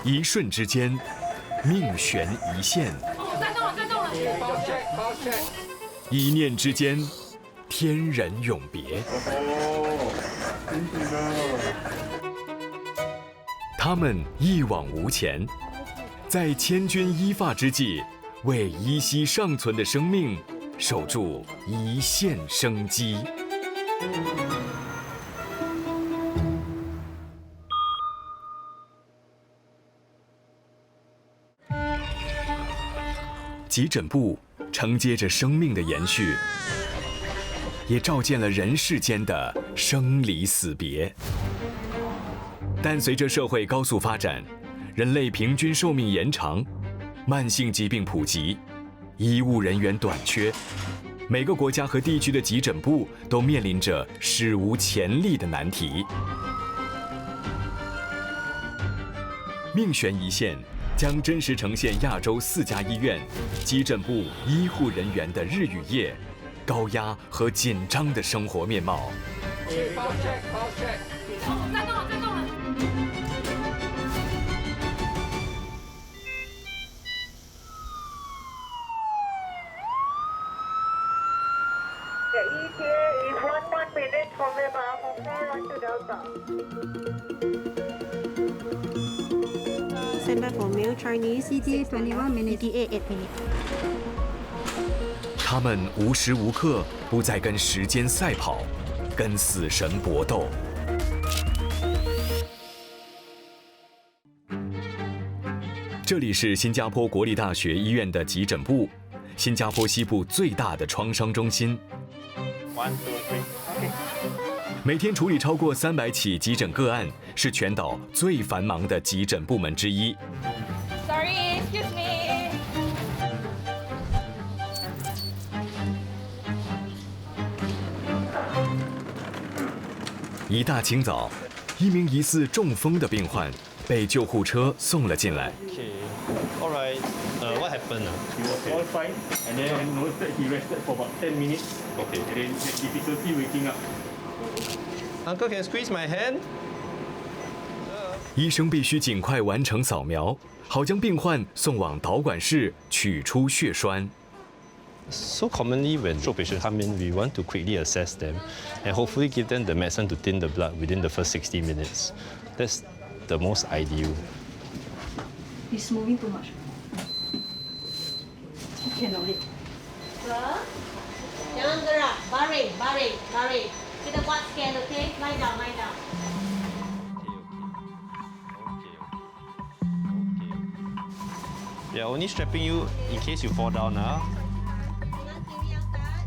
一瞬之间，命悬一线；再动了！一念之间，天人永别。他们一往无前，在千钧一发之际，为依稀尚存的生命守住一线生机。急诊部承接着生命的延续，也照见了人世间的生离死别。但随着社会高速发展，人类平均寿命延长，慢性疾病普及，医务人员短缺，每个国家和地区的急诊部都面临着史无前例的难题。命悬一线将真实呈现亚洲4家医院急诊部医护人员的日与夜、高压和紧张的生活面貌。再动了！The ETA is 11 minutes from Lima from Florida to Delta. Stand by for male Chinese. ETA 21 minutes. ETA 8 minutes. 他们无时无刻不在跟时间赛跑，跟死神搏斗。这里是新加坡国立大学医院的急诊部，新加坡西部最大的创伤中心。1、2、3， 每天处理超过300起急诊个案，是全岛最繁忙的急诊部门之一。Sorry, excuse me. 一大清早，一名疑似中风的病患被救护车送了进来。All right. What happened? He was all fine, and then I noticed that he rested for about 10 minutes. Okay. And then had difficulty waking up. Uncle, can you squeeze my hand? 医生必须尽快完成扫描，好将病患送往导管室取出血栓。So commonly, when stroke patients come in, we want to quickly assess them and hopefully give them the medicine to thin the blood within the first 60 minutes. That's the most ideal. He's moving too much. Cannot wait. Jangan gerak. Baring. Kita buat scan, okay? Lie down. We are only strapping you in case you fall down now. Jangan kiri angkat.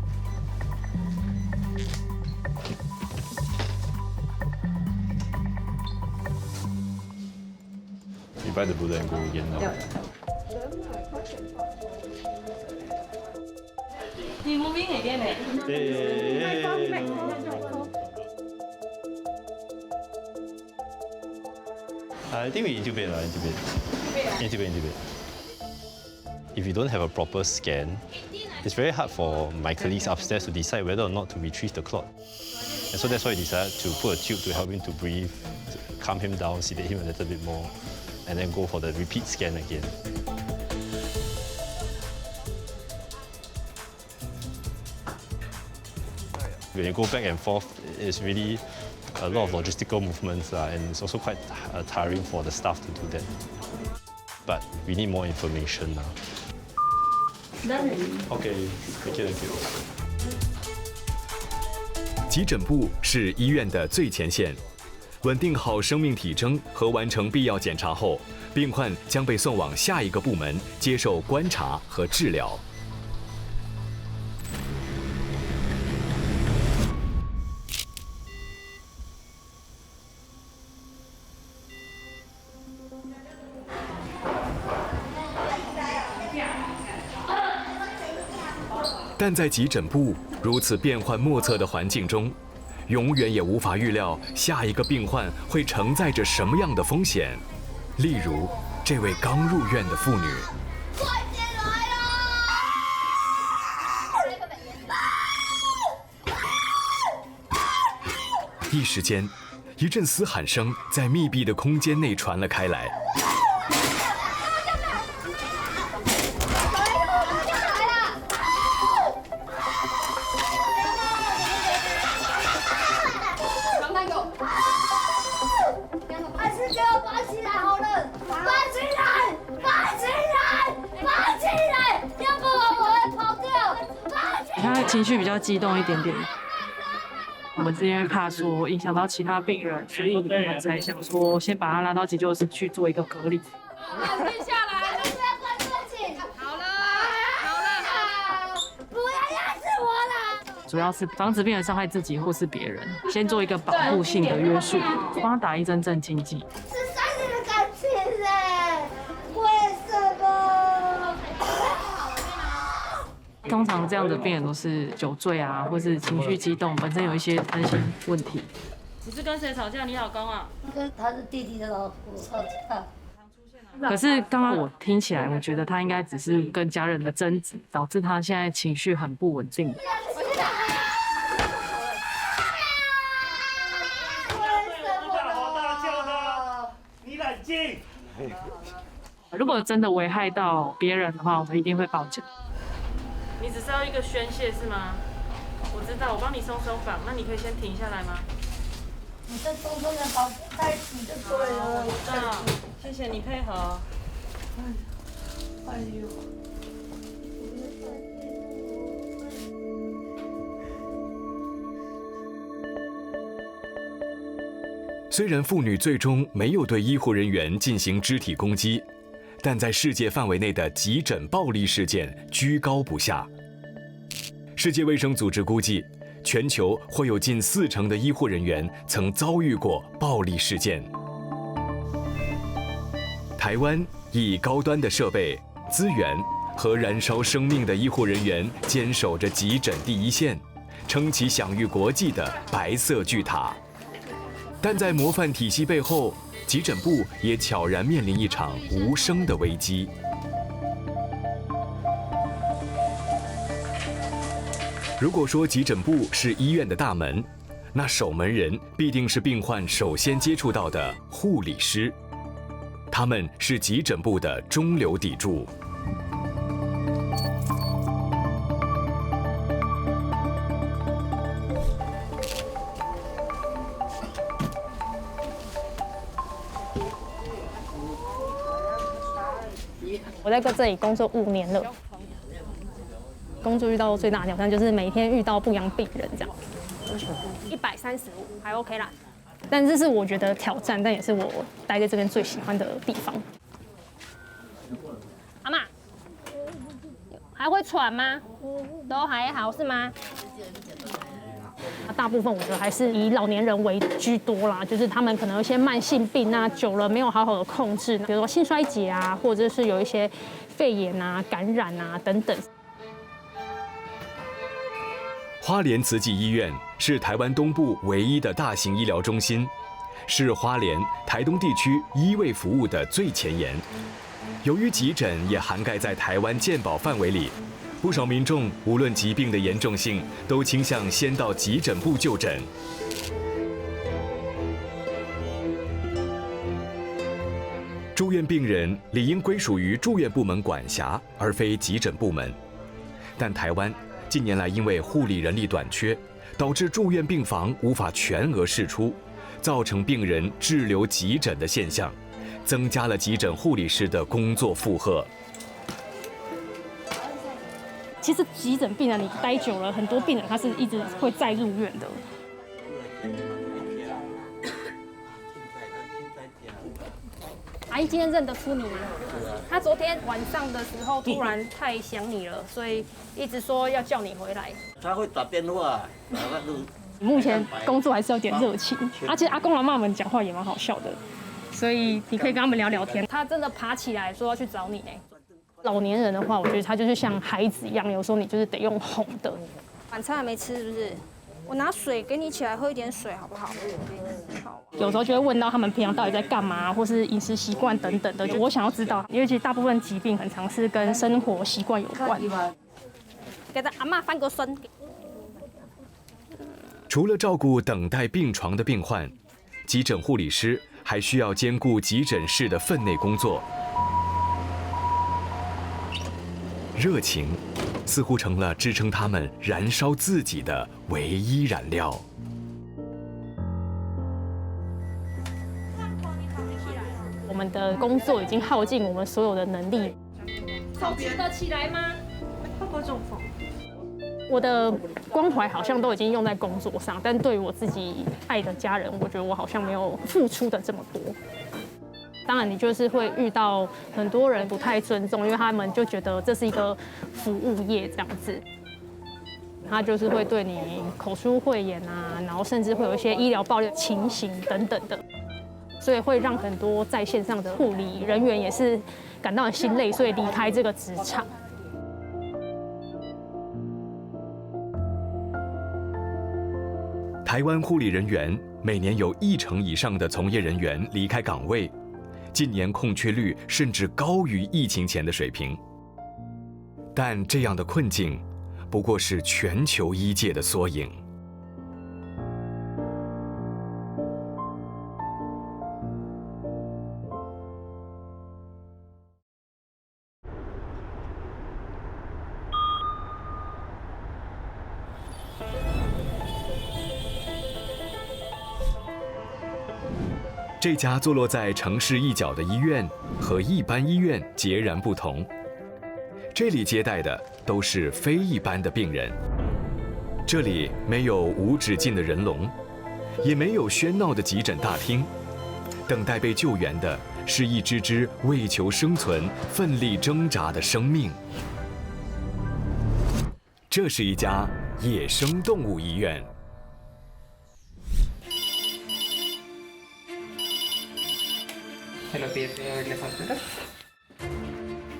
You bite the bullet and go again now. He's moving again. I think we intubate. Intubate. If you don't have a proper scan, it's very hard for my colleagues upstairs to decide whether or not to retrieve the clot. And so that's why we decided to put a tube to help him to breathe, to calm him down, sedate him a little bit more, and then go for the repeat scan again. When you go back and forth, it's really a lot of logistical movements, and it's also quite tiring for the staff to do that. But we need more information now. Okay, thank you. 急诊部是医院的最前线，稳定好生命体征和完成必要检查后，病患将被送往下一个部门接受观察和治疗。但在急诊部如此变幻莫测的环境中，永远也无法预料下一个病患会承载着什么样的风险。例如，这位刚入院的妇女。快进来一时间，一阵嘶喊声在密闭的空间内传了开来。是给我绑起来好了，绑起来，绑起来，绑起来，要不然我会跑掉。绑起来。他情绪比较激动一点点。我们之前怕说影响到其他病人，所以我们才想说先把他拉到急救室去做一个隔离。冷静下来，不要关事情。好了，好了，不要压死我了。主要是防止病人伤害自己或是别人，先做一个保护性的约束，帮他打一针镇静剂。是伤你的感情哎，为什么？通常这样的病人都是酒醉啊，或是情绪激动，本身有一些担心问题。你是跟谁吵架？你老公啊？跟他是弟弟的老婆吵架。可是刚刚我听起来，我觉得他应该只是跟家人的争执，导致他现在情绪很不稳定。你冷静。如果真的危害到别人的话，我们一定会报警。你只是要一个宣泄是吗？我知道，我帮你松绑，那你可以先停下来吗？你就松的绑在一起就对了。我知道，谢谢你配合。哎呦。虽然妇女最终没有对医护人员进行肢体攻击，但在世界范围内的急诊暴力事件居高不下。世界卫生组织估计，全球会有近40%的医护人员曾遭遇过暴力事件。台湾以高端的设备、资源和燃烧生命的医护人员坚守着急诊第一线，撑起享誉国际的白色巨塔。但在模范体系背后，急诊部也悄然面临一场无声的危机。如果说急诊部是医院的大门，那守门人必定是病患首先接触到的护理师，他们是急诊部的中流砥柱。我在这里工作5年了，工作遇到最大的挑战就是每天遇到不一样病人这样，135还 OK 啦，但这是我觉得挑战，但也是我待在这边最喜欢的地方。阿嬷，还会喘吗？都还好是吗？大部分我觉得还是以老年人为居多啦，就是他们可能有一些慢性病啊，久了没有好好的控制，比如说心衰竭啊，或者是有一些肺炎啊、感染啊等等。花莲慈济医院是台湾东部唯一的大型医疗中心，是花莲、台东地区医卫服务的最前沿。由于急诊也涵盖在台湾健保范围里，不少民众无论疾病的严重性，都倾向先到急诊部就诊。住院病人理应归属于住院部门管辖，而非急诊部门。但台湾近年来因为护理人力短缺，导致住院病房无法全额释出，造成病人滞留急诊的现象，增加了急诊护理师的工作负荷。其实急诊病人你待久了，很多病人他是一直会再入院的。阿姨今天认得出你吗？他昨天晚上的时候突然太想你了，所以一直说要叫你回来。他会打电话，目前工作还是有点热情，而且阿公阿嬷们讲话也蛮好笑的，所以你可以跟他们聊聊天。他真的爬起来说要去找你呢。老年人的话，我觉得他就是像孩子一样，有时候你就是得用哄的。晚餐还没吃是不是？我拿水给你起来喝一点水好不好？好。有时候就会问到他们平常到底在干嘛，或是饮食习惯等等的。我想要知道，因为其实大部分疾病很常是跟生活习惯有关。给他阿嬷翻个身。除了照顾等待病床的病患，急诊护理师还需要兼顾急诊室的分内工作。热情似乎成了支撑他们燃烧自己的唯一燃料。们的工作已经耗尽我们所有的能力。手举得起来吗？会不会中风？我的关怀好像都已经用在工作上，但对于我自己爱的家人，我觉得我好像没有付出的这么多。当然，你就是会遇到很多人不太尊重，因为他们就觉得这是一个服务业这样子，他就是会对你口出秽言啊，然后甚至会有一些医疗暴力的情形等等的，所以会让很多在线上的护理人员也是感到很心累，所以离开这个职场。台湾护理人员每年有10%以上的从业人员离开岗位，近年空缺率甚至高于疫情前的水平。但这样的困境，不过是全球医界的缩影。这家坐落在城市一角的医院和一般医院截然不同，这里接待的都是非一般的病人。这里没有无止境的人龙，也没有喧闹的急诊大厅，等待被救援的是一只只为求生存奋力挣扎的生命。这是一家野生动物医院。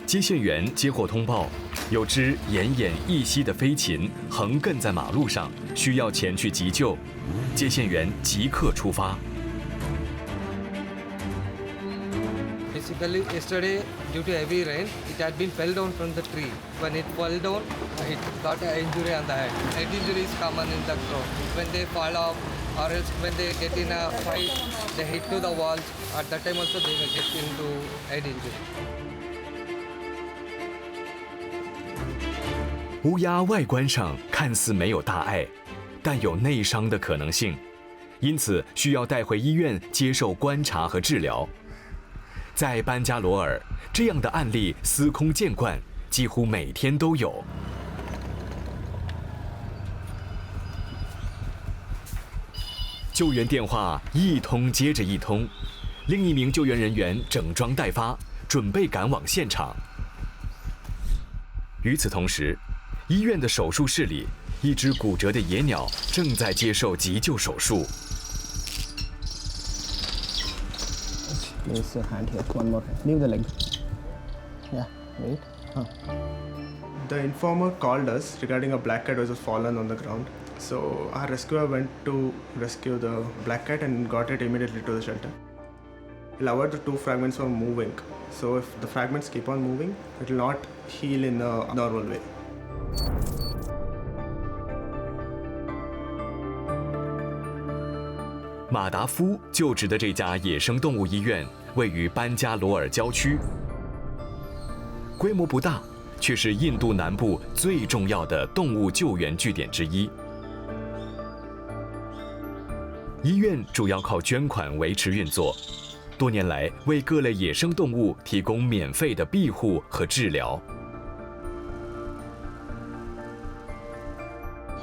接线员接获通报，有只奄奄一息的飞禽横亘在马路上，需要前去急救。接线员即刻出发。Basically, yesterday, due to heavy rain, it had been fell down from the tree. When it fell down, it got an injury on the head. Head injury is common in the crowd. When they fall off, or else when they get in a fight, they hit to the walls. At that time also they will get into head injury. 乌鸦外观上看似没有大碍，但有内伤的可能性，因此需要带回医院接受观察和治疗。在班加罗尔，这样的案例司空见惯，几乎每天都有。救援电话一通接着一通，另一名救援人员整装待发，准备赶往现场。与此同时，医院的手术室里，一只骨折的野鸟正在接受急救手术。Place your hand here. One more hand. Leave the leg. Yeah. Wait. The informer called us regarding a black cat which was fallen on the ground. So our rescuer went to rescue the black cat and got it immediately to the shelter. We'll avoid the two fragments from moving. So if the fragments keep on moving, it will not heal in a normal way. 马达夫就职的这家野生动物医院位于班加罗尔郊区，规模不大，却是印度南部最重要的动物救援据点之一。医院主要靠捐款维持运作，多年来为各类野生动物提供免费的庇护和治疗。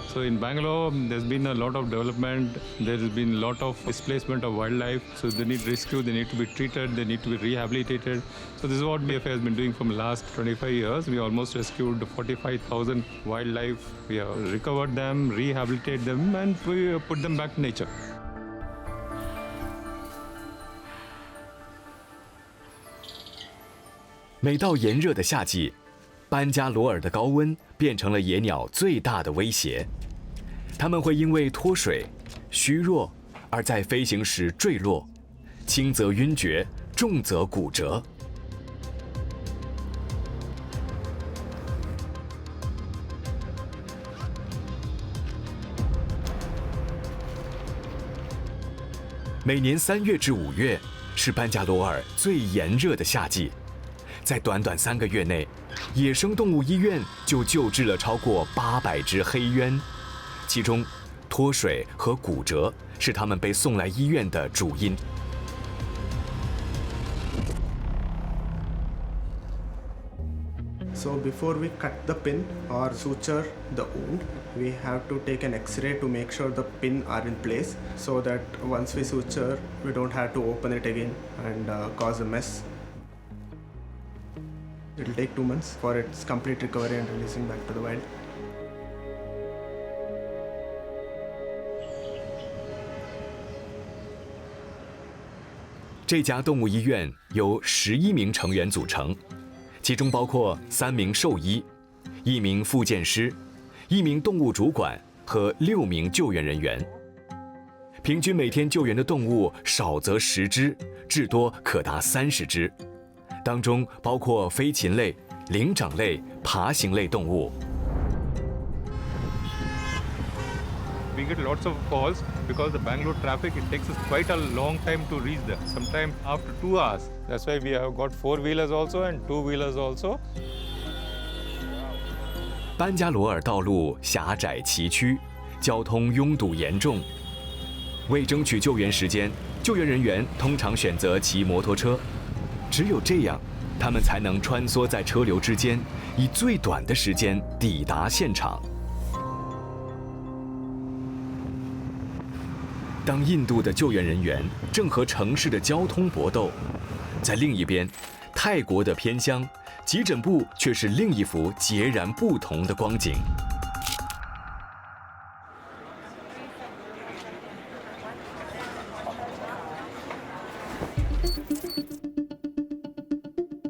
So in Bangalore, there's been a lot of development. There's been a lot of displacement of wildlife. So they need rescue, they need to be treated, they need to be rehabilitated. So this is what BFA has been doing from the last 25 years. We almost rescued 45,000 wildlife. We have recovered them, rehabilitated them, and we put them back to nature. 每到炎热的夏季，班加罗尔的高温变成了野鸟最大的威胁。它们会因为脱水、虚弱而在飞行时坠落，轻则晕厥，重则骨折。每年3月至5月是班加罗尔最炎热的夏季，在短短3个月内，野生动物医院就救治了超过800只黑鸢，其中脱水和骨折是它们被送来医院的主因。So before we cut the pin or suture the wound, we have to take an X-ray to make sure the pin are in place, so that once we suture, we don't have to open it again and cause a mess. It will take 2 months for its complete recovery and releasing back to the wild. 这家动物医院由11名成员组成，其中包括3名兽医、1名复健师、1名动物主管和6名救援人员。平均每天救援的动物少则10只，至多可达30只，当中包括飞禽类、灵长类、爬行类动物。We get lots of calls because the Bangalore traffic, it takes us quite a long time to reach there, sometimes after 2 hours. That's why we have got 4-wheelers also and 2-wheelers also. 班加罗尔道路狭窄崎岖，交通拥堵严重。为争取救援时间，救援人员通常选择骑摩托车，只有这样，他们才能穿梭在车流之间，以最短的时间抵达现场。当印度的救援人员正和城市的交通搏斗，在另一边，泰国的偏乡急诊部却是另一幅截然不同的光景。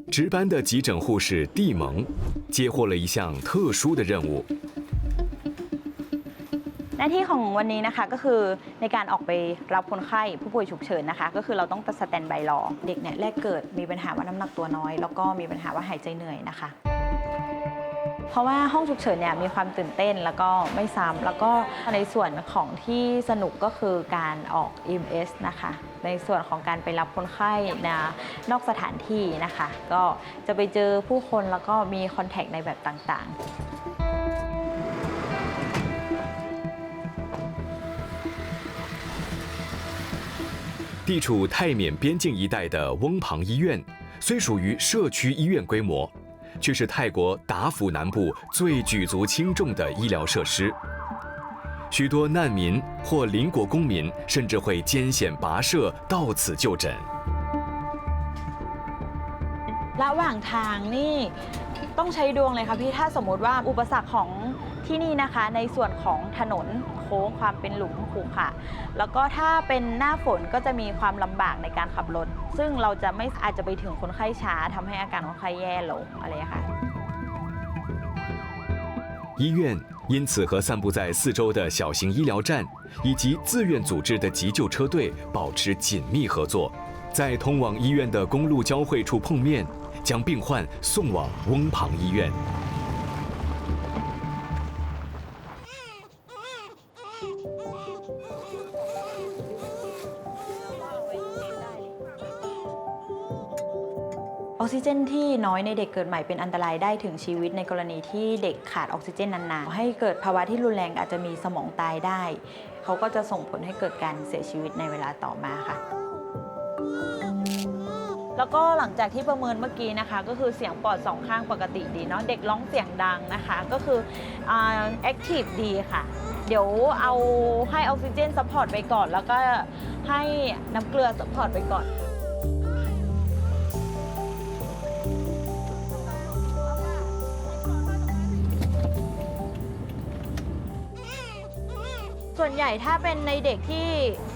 值班的急诊护士蒂蒙接获了一项特殊的任务。 หน้าที่ของวันนี้นะคะก็คือในการออกไปรับคนไข้ผู้ป่วยฉุกเฉินนะคะก็คือเราต้องสแตนบายรอเด็กเนี่ยแรกเกิดมีปัญหาว่าน้ำหนักตัวน้อยแล้วก็มีปัญหาว่าหายใจเหนื่อยนะคะเพราะว่าห้องฉุกเฉินเนี่ยมีความตื่นเต้นแล้วก็ไม่ซ้ำแล้วก็ในส่วนของที่สนุกก็คือการออก EMS นะคะในส่วนของการไปรับคนไข้นอกสถานที่นะคะก็จะไปเจอผู้คนแล้วก็มีคอนแทคในแบบต่างๆ 地处泰缅边境一带的翁旁医院，虽属于社区医院规模，却是泰国达府南部最举足轻重的医疗设施。许多难民或邻国公民甚至会艰险跋涉到此就诊。 ระหว่างทางนี่ต้องใช้ดวงเลยค่ะพี่ถ้าสมมติว่าอุปสรรคของที่นี่นะคะในส่วนของถนนโค้งความเป็นหลุมขรุขระแล้วก็ถ้าเป็นหน้าฝนก็จะมีความลำบากในการขับรถซึ่งเราจะไม่อาจจะไปถึงคนไข้ช้าทำให้อาการคนไข้แย่ลงอะไรค่ะ 医院因此和散布在四周的小型医疗站以及自愿组织的急救车队保持紧密合作，在通往医院的公路交汇处碰面，将病患送往翁旁医院。 ออกซิเจนที่น้อยในเด็กเกิดใหม่เป็นอันตรายได้ถึงชีวิตในกรณีที่เด็กขาดออกซิเจนนานๆให้เกิดภาวะที่รุนแรงอาจจะมีสมองตายได้เขาก็จะส่งผลให้เกิดการเสียชีวิตในเวลาต่อมาค่ะแล้วก็หลังจากที่ประเมินเมื่อกี้นะคะก็คือเสียงปอดสองข้างปกติดีเนาะเด็กร้องเสียงดังนะคะก็คือแอคทีฟดีค่ะเดี๋ยวเอาให้ออกซิเจนซัพพอร์ตไปก่อนแล้วก็ให้น้ำเกลือซัพพอร์ตไปก่อนส่วนใหญ่ถ้าเป็นในเด็กที่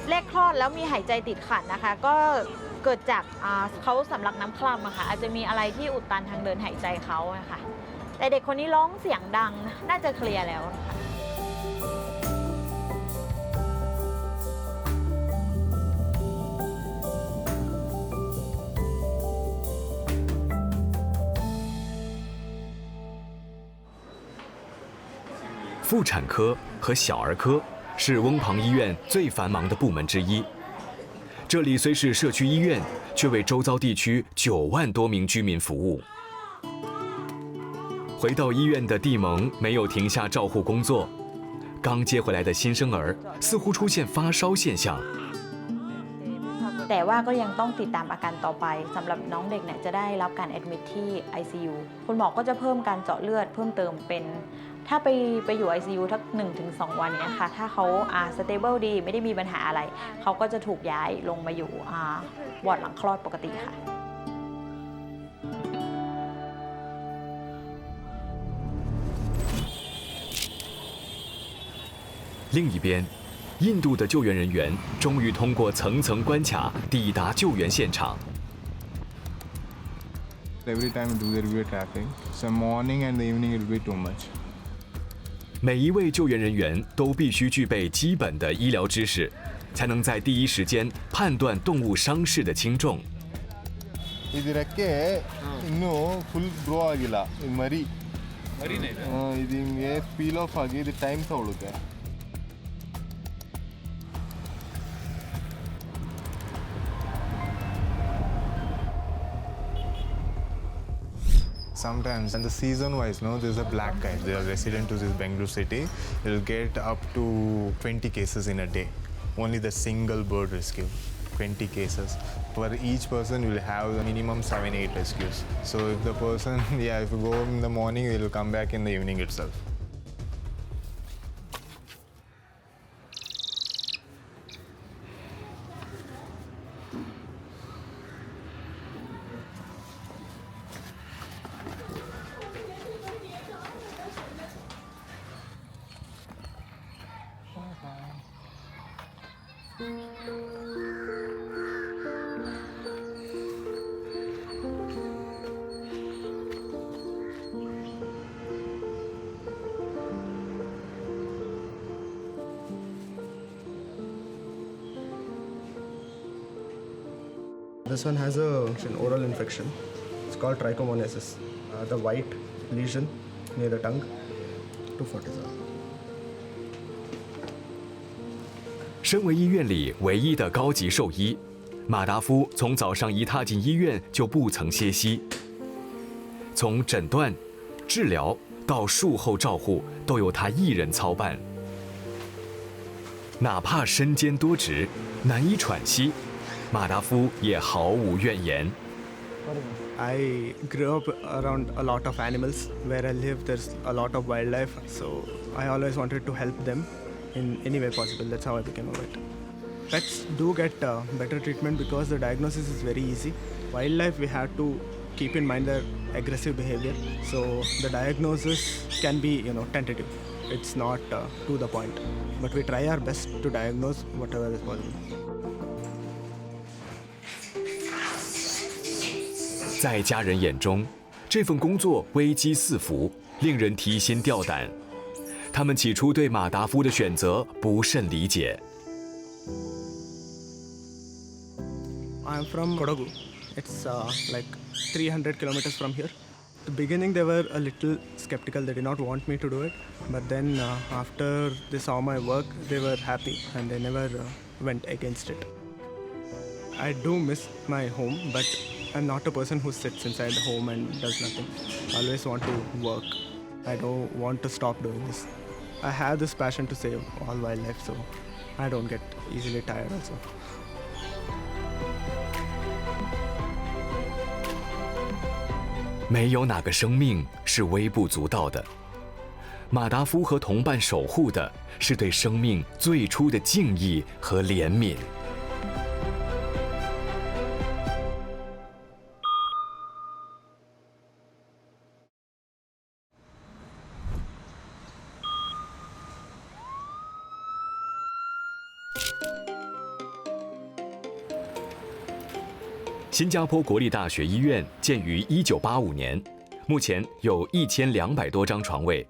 แรกคลอดแล้วมีหายใจติดขัดนะคะก็เกิดจากเขาสำลักน้ำคร่ำอะค่ะอาจจะมีอะไรที่อุดตันทางเดินหายใจเขาอะค่ะแต่เด็กคนนี้ร้องเสียงดังน่าจะเคลียร์แล้วนะคะ妇产科和小儿科是翁旁医院最繁忙的部门之一。这里虽是社区医院，却为周遭地区9万多名居民服务。回到医院的蒂蒙没有停下照护工作，刚接回来的新生儿似乎出现发烧现象。แต่ว่าก็ยังต้องติดตามอาการต่อไปสำหรับน้องเด็กเนี่ยจะได้รับการแอดมิทที่ ICU คุณหมอก็จะเพิ่มการเจาะเลือดเพิ่มเติมเป็นถ้าไปอยู่ ICU ทัก 1-2 วันเนี้ยค่ะถ้าเขาstable ดีไม่ได้มีปัญหาอะไรเขาก็จะถูกย้ายลงมาอยู่วอร์ดหลังคลอดปกติค่ะ另一边，印度的救援人员终于通过层层关卡抵达救援现场。Every time we do there will be traffic. So morning and the evening it will be too much. 每一位救援人员都必须具备基本的医疗知识，才能在第一时间判断动物伤势的轻重。ಇದು ರೆಕ್ಕೆ ಇನ್ನೂ full grow ಆಗಿಲ್ಲ ಇದು ಮರಿ ಇದು ಹಿಂಗೆ peel of ಆಗಿ ಇದು ಟೈಮ್ ತಗೊಳುತ್ತೆ. Sometimes, and the season-wise, there's a black guy. They are resident to this Bengaluru city. It'll get up to 20 cases in a day. Only the single bird rescue, 20 cases. For each person, you'll have a minimum 7-8 rescues. So if the person, if you go in the morning, it'll come back in the evening itself. This one has an oral infection. It's called trichomoniasis. The white lesion near the tongue, 247. 身为医院里唯一的高级兽医，马达夫从早上一踏进医院就不曾歇息。从诊断、治疗到术后照护，都由他一人操办。哪怕身兼多职，难以喘息，马达夫也毫无怨言。I grew up around a lot of animals. Where I live, there's a lot of wildlife, so I always wanted to help them in any way possible. That's how I became a vet. Pets do get better treatment because the diagnosis is very easy. Wildlife, we have to keep in mind their aggressive behavior, so the diagnosis can be, tentative. It's not to the point, but we try our best to diagnose whatever is possible. 在家人眼中，这份工作危机四伏，令人提心吊胆。他们起初对马达夫的选择不甚理解。I'm from Kodagu. It's like 300 kilometers from here. At the beginning, they were a little skeptical. They did not want me to do it. But then after they saw my work, they were happy and they never went against it. I do miss my home, but I'm not a person who sits inside the home and does nothing. I always want to work. I don't want to stop doing this. I have this passion to save all wildlife, so I don't get easily tired also. 没有哪个生命是微不足道的。马达夫和同伴守护的是对生命最初的敬意和怜悯。新加坡国立大学医院建于1985年，目前有1200多张床位，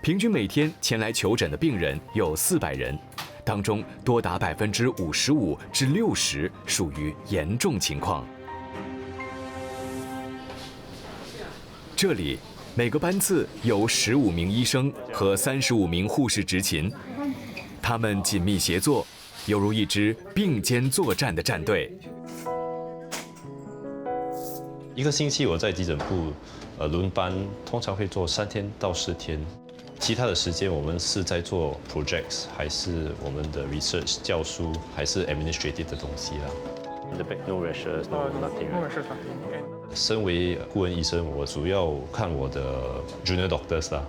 平均每天前来求诊的病人有400人，当中多达55%至60%属于严重情况。这里每个班次有15名医生和35名护士执勤，他们紧密协作，犹如一支并肩作战的战队。一个星期我在急诊部轮班，通常会做3天到4天。其他的时间我们是在做 projects， 还是我们的 research 教书，还是 administrative 的东西啦。The back no rashes, no nothing. No rashes, nothing. 身为顾问医生，我主要看我的 junior doctors 啦。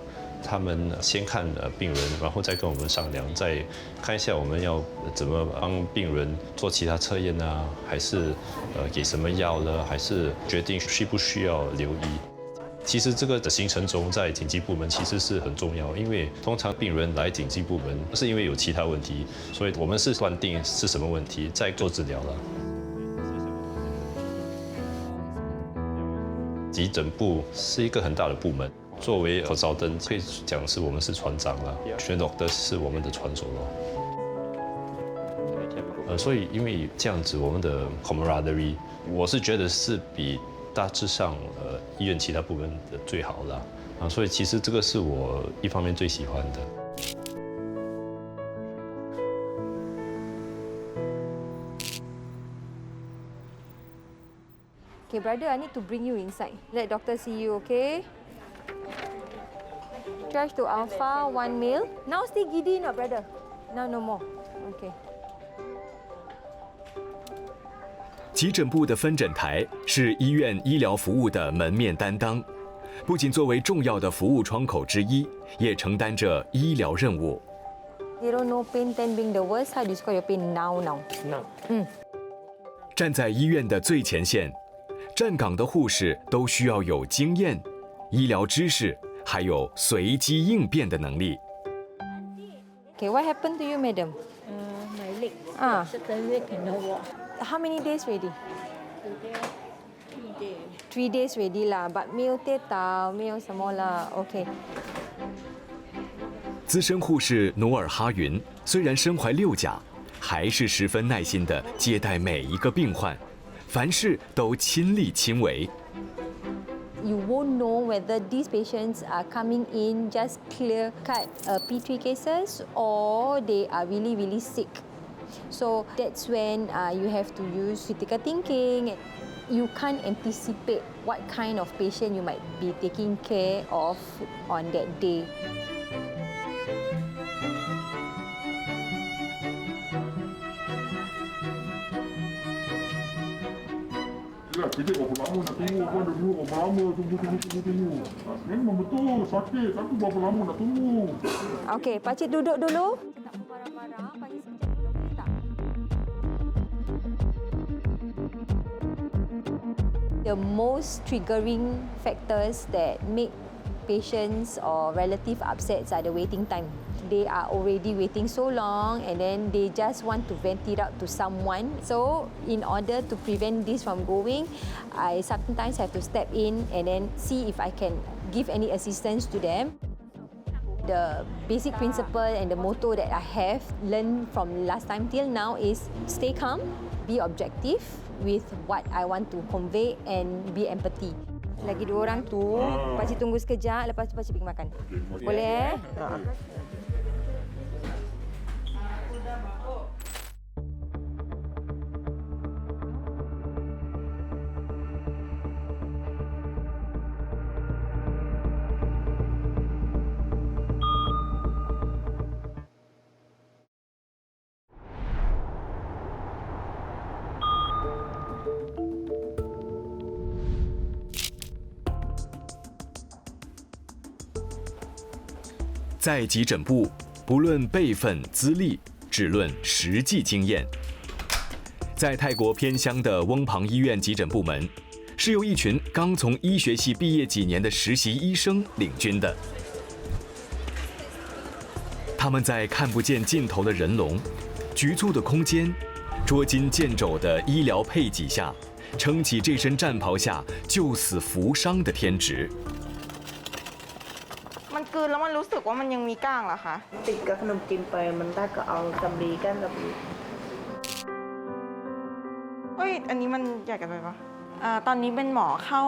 他们先看病人，然后再跟我们商量，再看一下我们要怎么帮病人做其他测验啊，还是给什么药了，还是决定需不需要留医。其实这个的行程中，在紧急部门其实是很重要，因为通常病人来紧急部门是因为有其他问题，所以我们是断定是什么问题，再做治疗了。急诊部是一个很大的部门。作为consultant，可以讲是我们是船长了，选 doctor 是我们的船手咯。所以因为这样子，我们的 camaraderie， 我是觉得是比大致上医院其他部门的最好啦。所以其实这个是我一方面最喜欢的。Okay, brother, I need to bring you inside. Let doctor see you, okay? Charge to Alpha, 1 mil. Now still giddy not, brother? Now no more. Okay. 急诊部的分诊台是医院医疗服务的门面担当，不仅作为重要的服务窗口之一，也承担着医疗任务。0 no pain, 10 being the worst. How do you score your pain now? Now. 站在医院的最前线，站岗的护士都需要有经验、医疗知识。还有随机应变的能力。Okay, what happened to you, madam? My leg. Certain leg cannot walk. How many days already? 3 days. 3 days already lah, but 没有跌倒，没有什么啦。Okay. 资深护士努尔哈云虽然身怀6甲，还是十分耐心地接待每一个病患，凡事都亲力亲为。You won't know whether these patients are coming in just clear-cut P3 cases or they are really, really sick. So that's when you have to use critical thinking. You can't anticipate what kind of patient you might be taking care of on that day. Kita berapa lama nak tunggu, kau dah tunggu berapa lama, tunggu. Memang betul, sakit, tapi berapa lama nak tunggu. Okey, pakcik duduk dulu. Tak marah-marah, pakcik sekejap dulu boleh tak? The most triggering factors that make patients or relative upset are the waiting time. They are already waiting so long and then they just want to vent it out to someone. So in order to prevent this from going, I sometimes have to step in and then see if I can give any assistance to them. The basic principle and the motto that I have learned from last time till now is stay calm, be objective with what I want to convey and be empathy. Lagi 2 orang tu, pakcik tunggu sekejap, lepas tu pakcik pergi makan. Boleh?在急诊部，不论辈分资历，只论实际经验。在泰国偏乡的翁旁医院急诊部门，是由一群刚从医学系毕业几年的实习医生领军的。他们在看不见尽头的人龙、局促的空间、捉襟见肘的医疗配给下，撑起这身战袍下救死扶伤的天职。มันกลืนแล้วมันรู้สึกว่ามันยังมีก้างเหรอคะติดกับขนมจีนไปมันได้ก็เอาสำลีกันแบบนี้เฮ้ยอันนี้มันใหญ่กันไปปะตอนนี้เป็นหมอเข้า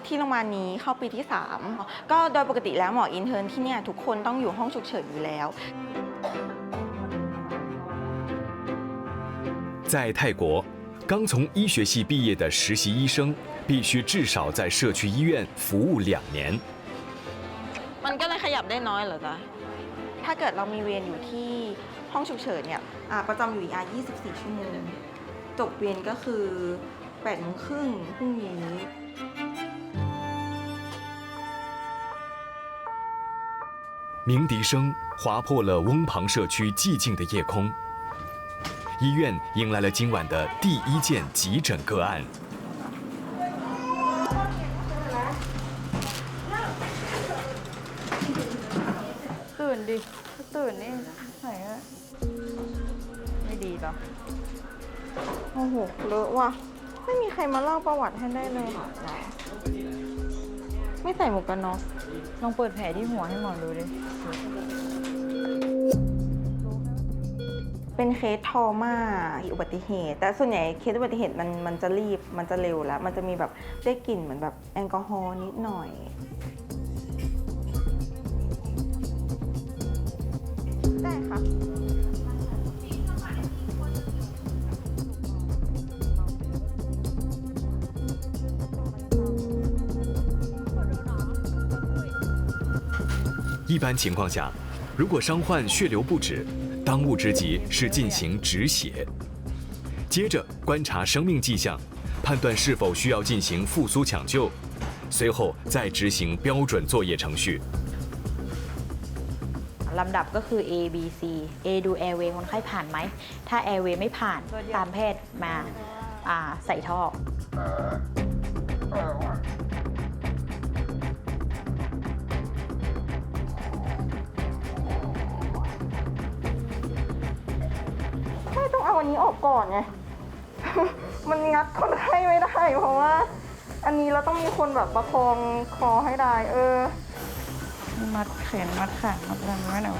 ที่โรงพยาบาลนี้เข้าปีที่3ก็โดยปกติแล้วหมออินเทิร์นที่เนี่ยทุกคนต้องอยู่ห้องฉุกเฉินอยู่แล้ว在泰国，刚从医学系毕业的实习医生必须至少在社区医院服务2年。มันก็เลยขยับได้น้อยเหรอจ๊ะถ้าเกิดเรามีเวรอยู่ที่ห้องฉุกเฉินเนี่ยประจำอยู่ER 24 ชั่วโมงจบเวรก็คือ8 โมงครึ่งพรุ่งนี้鸣笛声划破了翁旁社区寂静的夜空，医院迎来了今晚的第一件急诊个案。ตื่นดิตื่นนี่ไหนอะไม่ดีหรอโอ้โหเลอะว่ะไม่มีใครมาเล่าประวัติให้ได้เลยค่ะไม่ใส่หมวกกันน็อกลองเปิดแผลที่หัวให้หมอดูดิเป็นเคสทอม่าอุบัติเหตุแต่ส่วนใหญ่เคสอุบัติเหตุมันจะรีบมันจะเร็วแล้วมันจะมีแบบได้กลิ่นเหมือนแบบแอลกอฮอล์นิดหน่อยได้ค่ะ一般情况下，如果伤患血流不止，当务之急是进行止血，接着观察生命迹象，判断是否需要进行复苏抢救，随后再执行标准作业程序。ลำดับก็คือ A B C A ดู airway คนไข้ผ่านไหมถ้า airway ไม่ผ่านตามแพทย์มาใส่ท่อไม่ต้องเอาอันนี้ออกก่อนไง มันงัดคนไข้ไม่ได้เพราะว่าอันนี้เราต้องมีคนแบบประคองคอให้ได้มัดแขนมัดขามัดอะไรไว้หน่อย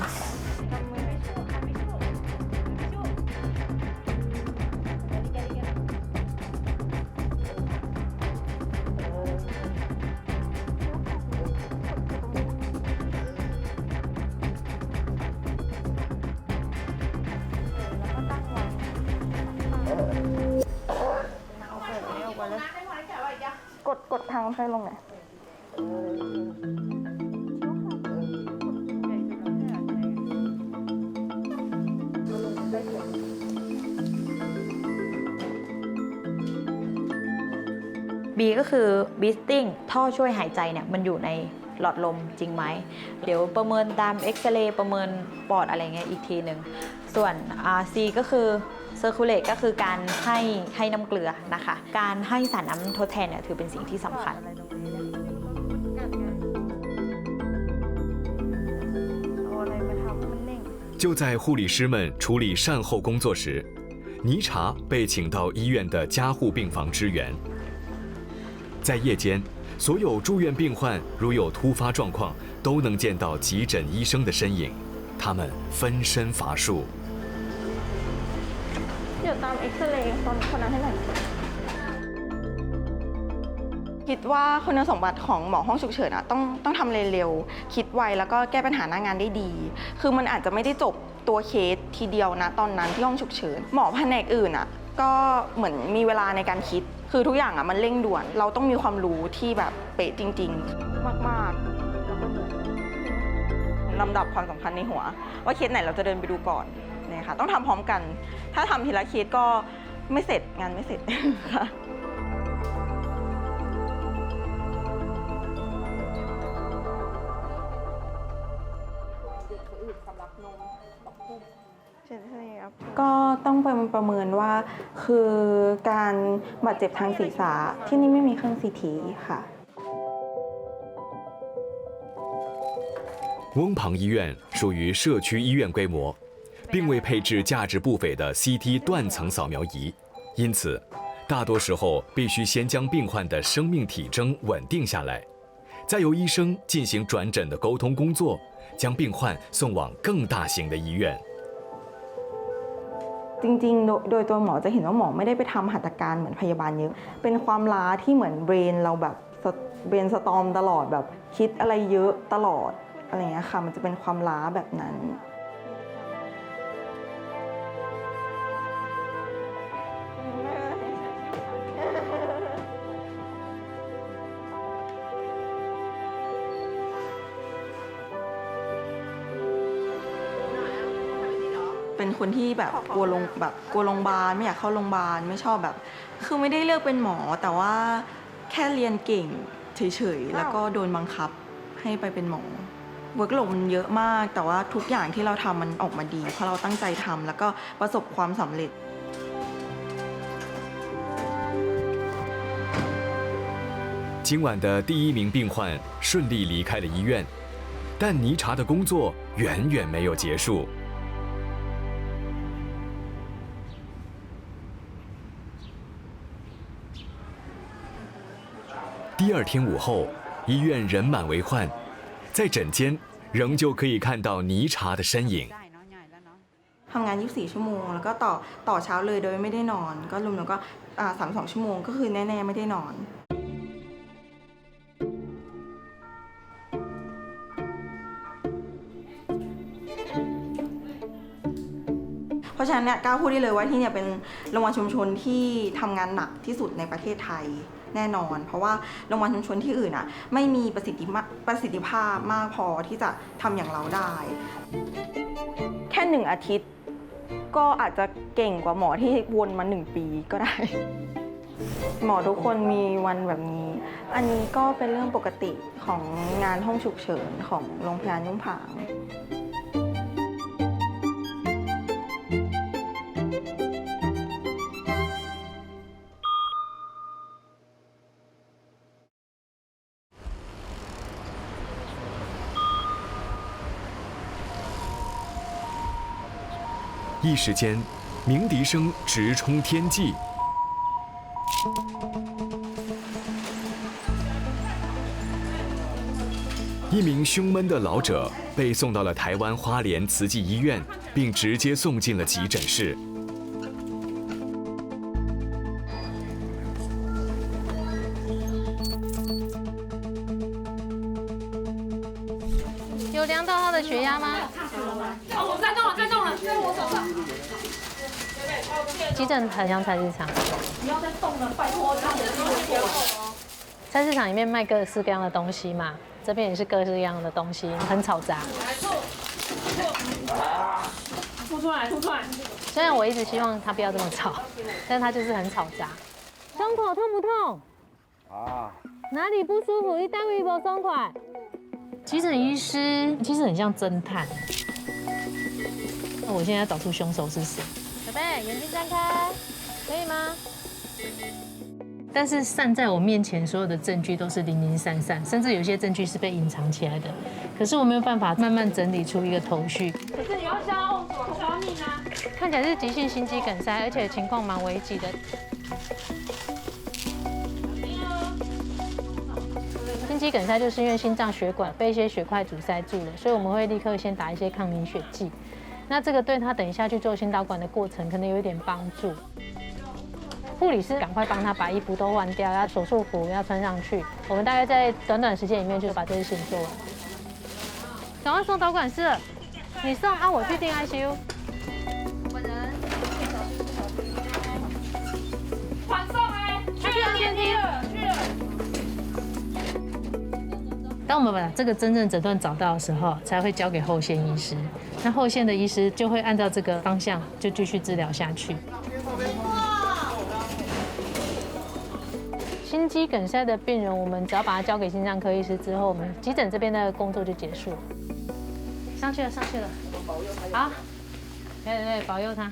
กดทางให้ลงหน่อยB ก็คือ breathing ท่อช่วยหายใจเนี่ยมันอยู่ในหลอดลมจริงไหมเดี๋ยวประเมินตามเอ็กซเรย์ประเมินปอดอะไรเงี้ยอีกทีหนึ่งส่วน C ก็คือ circulate ก็คือการให้น้ำเกลือนะคะการให้สารน้ำทดแทนเนี่ยถือเป็นสิ่งที่สำคัญ就在护理师们处理善后工作时，倪茶被请到医院的加护病房支援。在夜间，所有住院病患如有突发状况，都能见到急诊医生的身影，他们分身乏术。เดี๋ยวตามเอ็กซเรย์ตอนคนนั้นให้หน่อยคิดว่าคุณสมบัติของหมอห้องฉุกเฉินต้องทำเร็วๆคิดไวแล้วก็แก้ปัญหาหน้างานได้ดีคือมันอาจจะไม่ได้จบตัวเคสทีเดียวนะตอนนั้นที่ห้องฉุกเฉินหมอแผนกอื่นก็เหมือนมีเวลาในการคิดคือทุกอย่างมันเร่งด่วนเราต้องมีความรู้ที่แบบเป๊ะจริงๆมากๆแล้วก็เหมือนลำดับความสำคัญในหัวว่าเคสไหนเราจะเดินไปดูก่อนเนี่ยค่ะต้องทำพร้อมกันถ้าทำทีละเคสก็ไม่เสร็จงานไม่เสร็จค่ะก็ต้องไปประเมินว่าคือการบาดเจ็บทางศีรษะที่นี่ไม่มีเครื่อง CT ค่ะ 翁旁医院属于社区医院规模，并未配置价值不菲的 CT 断层扫描仪，因此大多时候必须先将病患的生命体征稳定下来，再由医生进行转诊的沟通工作，将病患送往更大型的医院。จริงๆโดยตัวหมอจะเห็นว่าหมอไม่ได้ไปทำหัตถการเหมือนพยาบาลเยอะเป็นความล้าที่เหมือนเบรนเราแบบเบรนสตอร์มตลอดแบบคิดอะไรเยอะตลอดอะไรอย่างเงี้ยค่ะมันจะเป็นความล้าแบบนั้น เป็นคนที่แบบกลัวโรงพยาบาลไม่อยากเข้าโรงพยาบาลไม่ชอบแบบคือไม่ได้เลือกเป็นหมอแต่ว่าแค่เรียนเก่งเฉยๆแล้วก็โดนบังคับให้ไปเป็นหมอเวิร์กโหลดมันเยอะมากแต่ว่าทุกอย่างที่เราทำมันออกมาดีเพราะเราตั้งใจทำแล้วก็ประสบความสำเร็จ今晚的第1名病患顺利离开了医院，但尼查的工作远远没有结束。第2天午后，医院人满为患，在诊间仍旧可以看到尼查的身影。ทำงาน24 ชั่วโมงแล้วก็ต่อเช้าเลยโดยไม่ได้นอนก็รวมแล้วก็32 ชั่วโมงก็คือแน่ๆไม่ได้นอนเพราะฉะนั้นเนี่ยก้าวพูดได้เลยว่าที่เนี่ยเป็นโรงพยาบาลชุมชนที่ทำงานหนักที่สุดในประเทศไทยแน่นอนเพราะว่าโรงพยาบาลชุมชนที่อื่นอ่ะไม่มีประสิทธิภาพมากพอที่จะทำอย่างเราได้แค่1 อาทิตย์ก็อาจจะเก่งกว่าหมอที่วนมา1 ปีก็ได้หมอทุกคนมีวันแบบนี้อันนี้ก็เป็นเรื่องปกติของงานห้องฉุกเฉินของโรงพยาบาลยุ่งผาง一时间，鸣笛声直冲天际。一名胸闷的老者被送到了台湾花莲慈济医院，并直接送进了急诊室。有量到他的血压吗？我在动了，在动了，在我手上。急诊很像菜市场。不要再动了，拜托，让我经过。菜市场里面卖各式各样的东西嘛，这边也是各式各样的东西，很吵杂。吐出来，吐出来。虽然我一直希望它不要这么吵，但它就是很吵杂。胸口痛不痛？啊。哪里不舒服？你单位不松快？急诊医师其实很像侦探。那我现在要找出凶手是谁。小贝，眼睛张开，可以吗？但是散在我面前所有的证据都是零零散散，甚至有些证据是被隐藏起来的。可是我没有办法慢慢整理出一个头绪。可是你要消命啊！看起来是急性心肌梗塞，而且情况蛮危急的。心肌梗塞就是因为心脏血管被一些血块阻塞住了，所以我们会立刻先打一些抗凝血剂。那这个对他等一下去做心导管的过程可能有一点帮助。护理师赶快帮他把衣服都换掉，要手术服要穿上去。我们大概在短短时间里面就把这些事情做完。赶快送导管室，你送啊，我去订 ICU。本人。缓送哎，去了电梯了，去了。当我们把这个真正诊断找到的时候，才会交给后线医师。那后线的医师就会按照这个方向就继续治疗下去。心肌梗塞的病人，我们只要把他交给心脏科医师之后，我们急诊这边的工作就结束了。上去了，上去了。好，对，保佑他。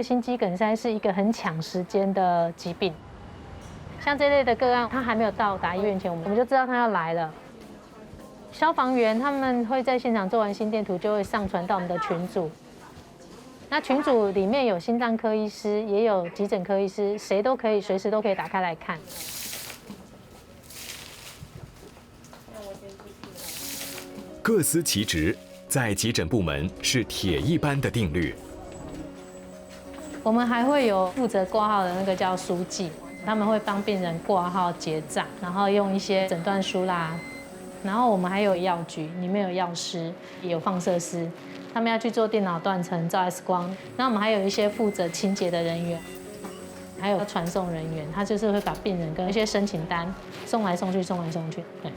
心肌梗塞是一个很抢时间的疾病。像这类的个案，他还没有到达医院前，我们就知道他要来了。消防员他们会在现场做完心电图，就会上传到我们的群组。那群组里面有心脏科医师，也有急诊科医师，谁都可以，随时都可以打开来看。各司其职，在急诊部门是铁一般的定律。我们还会有负责挂号的那个叫书记。他们会帮病人挂号结账，然后用一些诊断书啦，然后我们还有药局，里面有药师，也有放射师，他们要去做电脑断层、照 X 光。那我们还有一些负责清洁的人员，还有传送人员，他就是会把病人跟一些申请单送来送去，送来送去。对。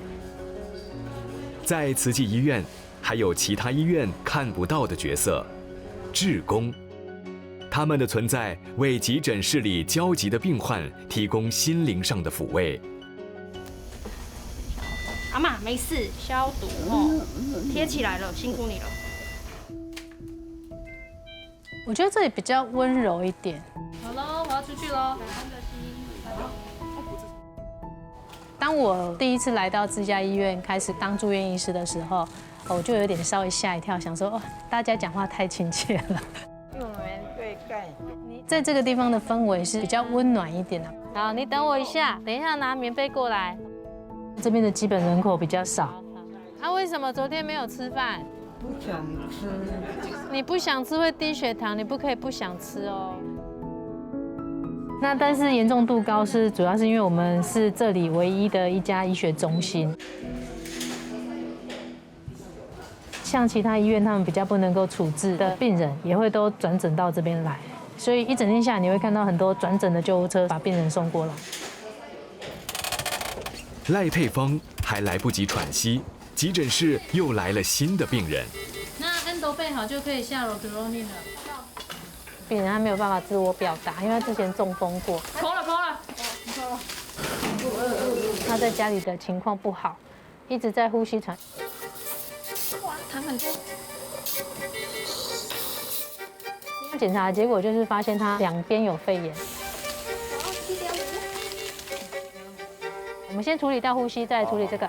在慈济医院，还有其他医院看不到的角色——志工。他们的存在为急诊室里焦急的病患提供心灵上的抚慰。阿嬷没事，消毒哦，贴起来了，辛苦你了。我觉得这里比较温柔一点。好喽，我要出去喽。当我第一次来到这家医院开始当住院医师的时候，我就有点稍微吓一跳，想说，大家讲话太亲切了。在这个地方的氛围是比较温暖一点的。好，你等我一下，等一下拿棉被过来。这边的基本人口比较少。为什么昨天没有吃饭？不想吃。你不想吃会低血糖，你不可以不想吃哦。那但是严重度高是主要是因为我们是这里唯一的一家医学中心。像其他医院，他们比较不能够处置的病人，也会都转诊到这边来，所以一整天下来，你会看到很多转诊的救护车把病人送过来。赖佩芳还来不及喘息，急诊室又来了新的病人。那恩都备好就可以下楼 Ronin 了。病人他没有办法自我表达，因为他之前中风过。抠了。他在家里的情况不好，一直在呼吸喘。他们就检查的结果就是发现他两边有肺炎。我们先处理到呼吸，再处理这个。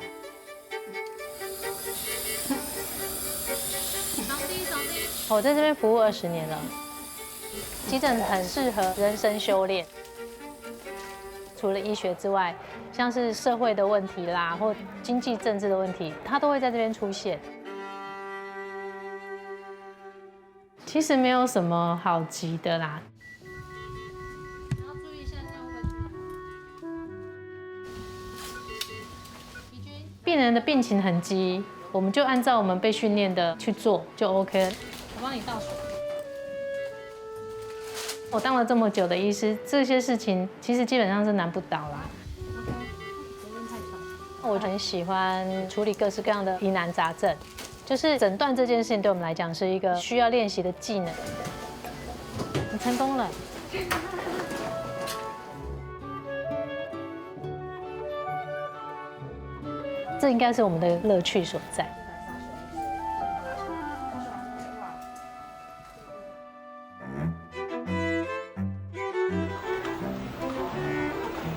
我在这边服务20年了，急诊很适合人生修炼。除了医学之外，像是社会的问题啦，或经济政治的问题，它都会在这边出现。其实没有什么好急的啦。病人的病情很急，我们就按照我们被训练的去做就 OK 了。我帮你倒水。我当了这么久的医师，这些事情其实基本上是难不倒啦。我很喜欢处理各式各样的疑难杂症，就是诊断这件事情对我们来讲是一个需要练习的技能。你成功了。这应该是我们的乐趣所在。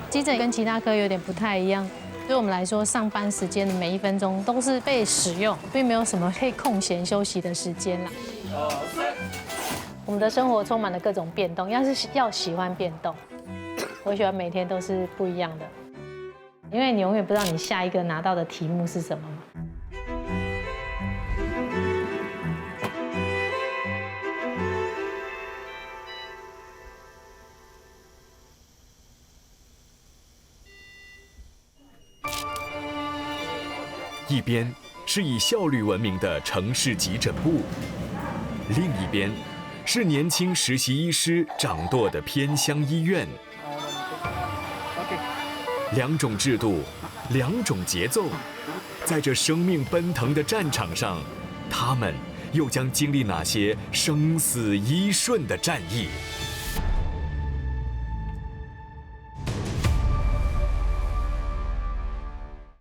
急诊跟其他科有点不太一样，对我们来说，上班时间的每1分钟都是被使用，并没有什么可以空闲休息的时间啦。我们的生活充满了各种变动，要喜欢变动，我喜欢每天都是不一样的。因为你永远不知道你下一个拿到的题目是什么嘛。一边是以效率闻名的城市急诊部，另一边是年轻实习医师掌舵的偏乡医院。两种制度，两种节奏，在这生命奔腾的战场上，他们又将经历哪些生死依顺的战役？